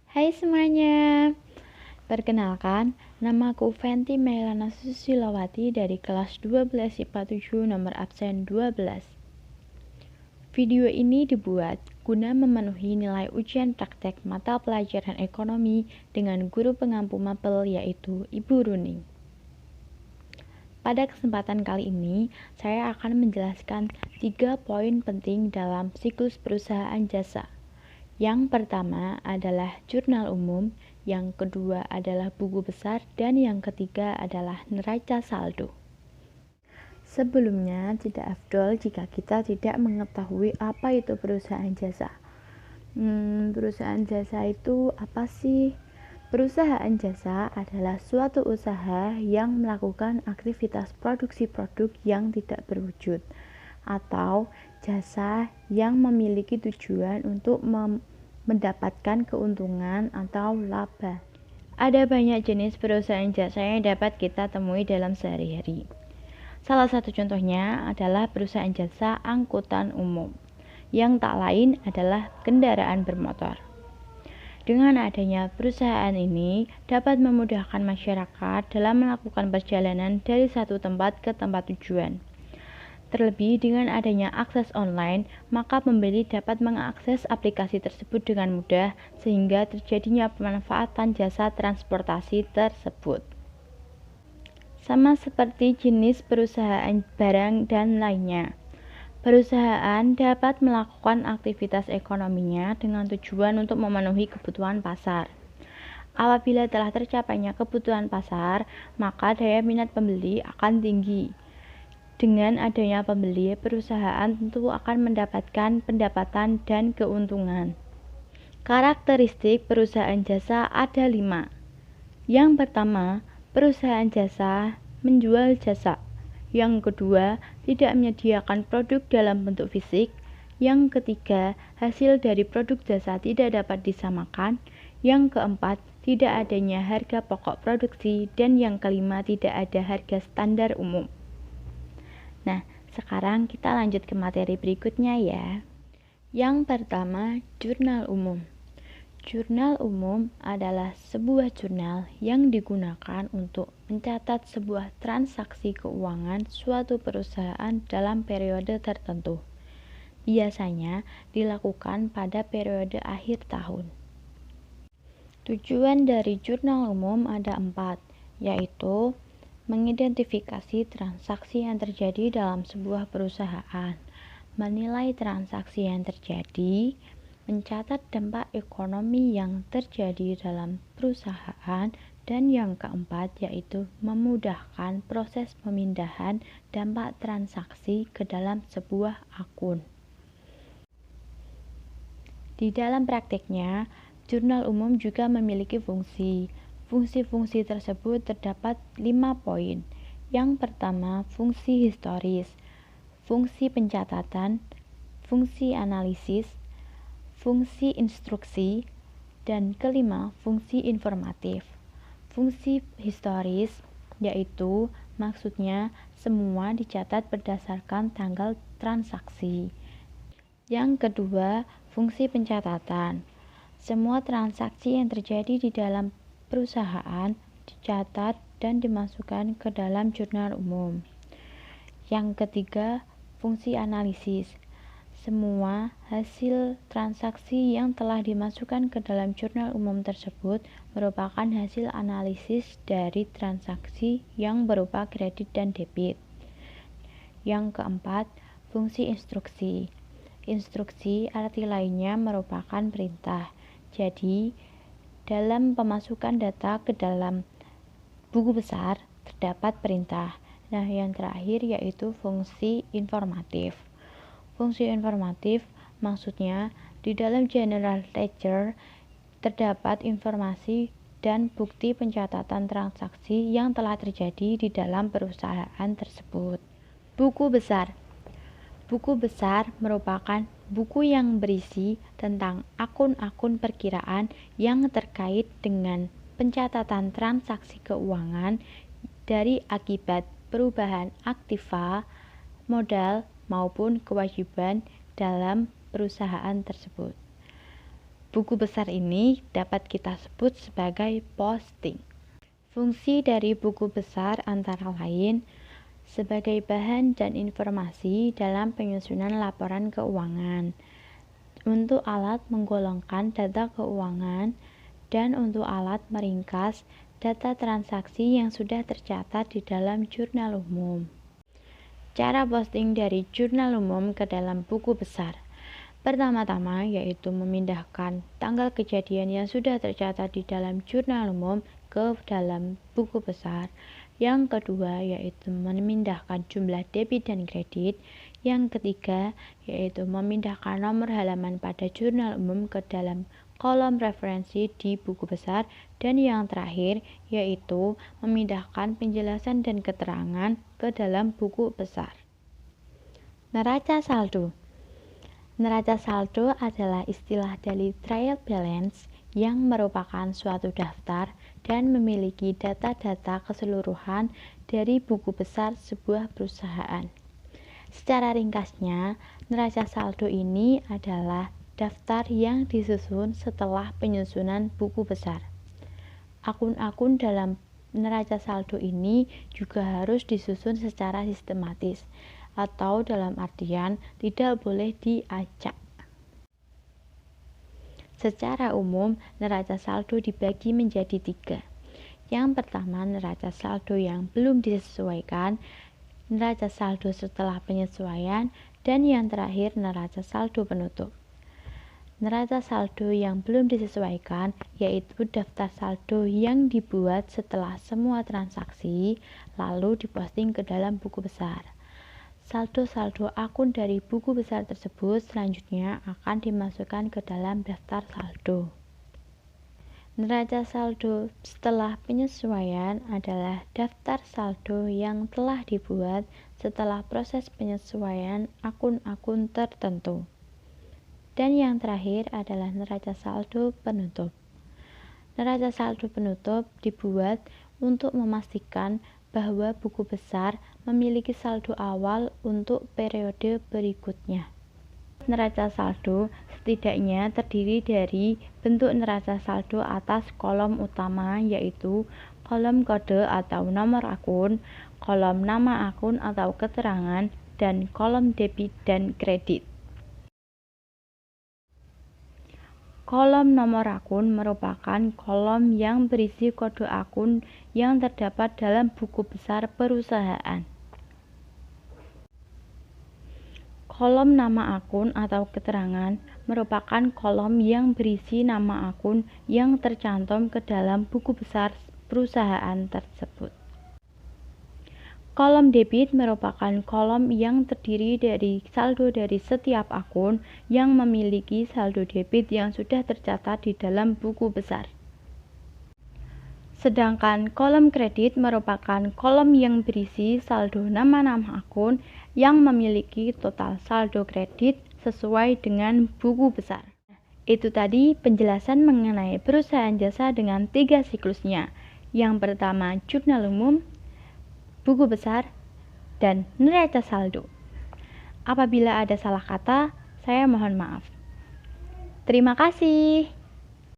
Hai semuanya, perkenalkan, namaku Fenty Mailana Susilawati dari kelas 12 IPA 7 nomor absen 12. Video ini dibuat guna memenuhi nilai ujian praktek mata pelajaran ekonomi dengan guru pengampu mapel yaitu Ibu Runing. Pada kesempatan kali ini, saya akan menjelaskan 3 poin penting dalam siklus perusahaan jasa. Yang pertama adalah jurnal umum, yang kedua adalah buku besar, dan yang ketiga adalah neraca saldo. Sebelumnya, tidak afdol jika kita tidak mengetahui apa itu perusahaan jasa. Perusahaan jasa itu apa sih? Perusahaan jasa adalah suatu usaha yang melakukan aktivitas produksi produk yang tidak berwujud, atau jasa yang memiliki tujuan untuk mendapatkan keuntungan atau laba. Ada banyak jenis perusahaan jasa yang dapat kita temui dalam sehari-hari. Salah satu contohnya adalah perusahaan jasa angkutan umum, yang tak lain adalah kendaraan bermotor. Dengan adanya perusahaan ini dapat memudahkan masyarakat dalam melakukan perjalanan dari satu tempat ke tempat tujuan. Terlebih dengan adanya akses online, maka pembeli dapat mengakses aplikasi tersebut dengan mudah sehingga terjadinya pemanfaatan jasa transportasi tersebut. Sama seperti jenis perusahaan barang dan lainnya. Perusahaan dapat melakukan aktivitas ekonominya dengan tujuan untuk memenuhi kebutuhan pasar. Apabila telah tercapainya kebutuhan pasar, maka daya minat pembeli akan tinggi. Dengan adanya pembeli, perusahaan tentu akan mendapatkan pendapatan dan keuntungan. Karakteristik perusahaan jasa ada 5. Yang pertama, perusahaan jasa menjual jasa. Yang kedua, tidak menyediakan produk dalam bentuk fisik. Yang ketiga, hasil dari produk jasa tidak dapat disamakan. Yang keempat, tidak adanya harga pokok produksi. Dan yang kelima, tidak ada harga standar umum. Nah, sekarang kita lanjut ke materi berikutnya ya. Yang pertama, jurnal umum. Jurnal umum adalah sebuah jurnal yang digunakan untuk mencatat sebuah transaksi keuangan suatu perusahaan dalam periode tertentu. Biasanya dilakukan pada periode akhir tahun. Tujuan dari jurnal umum ada 4, yaitu mengidentifikasi transaksi yang terjadi dalam sebuah perusahaan, menilai transaksi yang terjadi, mencatat dampak ekonomi yang terjadi dalam perusahaan, dan yang keempat yaitu memudahkan proses pemindahan dampak transaksi ke dalam sebuah akun. Di dalam prakteknya, jurnal umum juga memiliki fungsi. Fungsi-fungsi tersebut terdapat 5 poin. Yang pertama, fungsi historis, fungsi pencatatan, fungsi analisis, fungsi instruksi, dan kelima, fungsi informatif. Fungsi historis yaitu maksudnya semua dicatat berdasarkan tanggal transaksi. Yang kedua, fungsi pencatatan. Semua transaksi yang terjadi di dalam perusahaan dicatat dan dimasukkan ke dalam jurnal umum. Yang ketiga, fungsi analisis. Semua hasil transaksi yang telah dimasukkan ke dalam jurnal umum tersebut merupakan hasil analisis dari transaksi yang berupa kredit dan debit. Yang keempat, fungsi instruksi. Instruksi arti lainnya merupakan perintah. Jadi, dalam pemasukan data ke dalam buku besar terdapat perintah. Nah, yang terakhir yaitu fungsi informatif. Fungsi informatif maksudnya di dalam general ledger terdapat informasi dan bukti pencatatan transaksi yang telah terjadi di dalam perusahaan tersebut. Buku besar. Buku besar merupakan buku yang berisi tentang akun-akun perkiraan yang terkait dengan pencatatan transaksi keuangan dari akibat perubahan aktiva, modal, maupun kewajiban dalam perusahaan tersebut. buku besar ini dapat kita sebut sebagai posting. Fungsi dari buku besar antara lain sebagai bahan dan informasi dalam penyusunan laporan keuangan, untuk alat menggolongkan data keuangan, dan untuk alat meringkas data transaksi yang sudah tercatat di dalam jurnal umum. Cara posting dari jurnal umum ke dalam buku besar. Pertama-tama yaitu memindahkan tanggal kejadian yang sudah tercatat di dalam jurnal umum ke dalam buku besar. Yang kedua yaitu memindahkan jumlah debit dan kredit. Yang ketiga yaitu memindahkan nomor halaman pada jurnal umum ke dalam kolom referensi di buku besar. Dan yang terakhir yaitu memindahkan penjelasan dan keterangan ke dalam buku besar. Neraca saldo. Neraca saldo adalah istilah dari trial balance yang merupakan suatu daftar dan memiliki data-data keseluruhan dari buku besar sebuah perusahaan. Secara ringkasnya, neraca saldo ini adalah daftar yang disusun setelah penyusunan buku besar. Akun-akun dalam neraca saldo ini juga harus disusun secara sistematis, atau dalam artian tidak boleh diacak. Secara umum, neraca saldo dibagi menjadi 3. Yang pertama, neraca saldo yang belum disesuaikan, neraca saldo setelah penyesuaian, dan yang terakhir neraca saldo penutup. Neraca saldo yang belum disesuaikan yaitu daftar saldo yang dibuat setelah semua transaksi lalu diposting ke dalam buku besar. Saldo-saldo akun dari buku besar tersebut selanjutnya akan dimasukkan ke dalam daftar saldo. Neraca saldo setelah penyesuaian adalah daftar saldo yang telah dibuat setelah proses penyesuaian akun-akun tertentu. Dan yang terakhir adalah neraca saldo penutup. Neraca saldo penutup dibuat untuk memastikan bahwa buku besar memiliki saldo awal untuk periode berikutnya. Neraca saldo setidaknya terdiri dari bentuk neraca saldo atas kolom utama yaitu kolom kode atau nomor akun, kolom nama akun atau keterangan, dan kolom debit dan kredit. Kolom nomor akun merupakan kolom yang berisi kode akun yang terdapat dalam buku besar perusahaan. Kolom nama akun atau keterangan merupakan kolom yang berisi nama akun yang tercantum ke dalam buku besar perusahaan tersebut. Kolom debit merupakan kolom yang terdiri dari saldo dari setiap akun yang memiliki saldo debit yang sudah tercatat di dalam buku besar. Sedangkan kolom kredit merupakan kolom yang berisi saldo nama-nama akun yang memiliki total saldo kredit sesuai dengan buku besar. Itu tadi penjelasan mengenai perusahaan jasa dengan 3 siklusnya. Yang pertama jurnal umum, buku besar, dan neraca saldo. Apabila ada salah kata, saya mohon maaf. Terima kasih.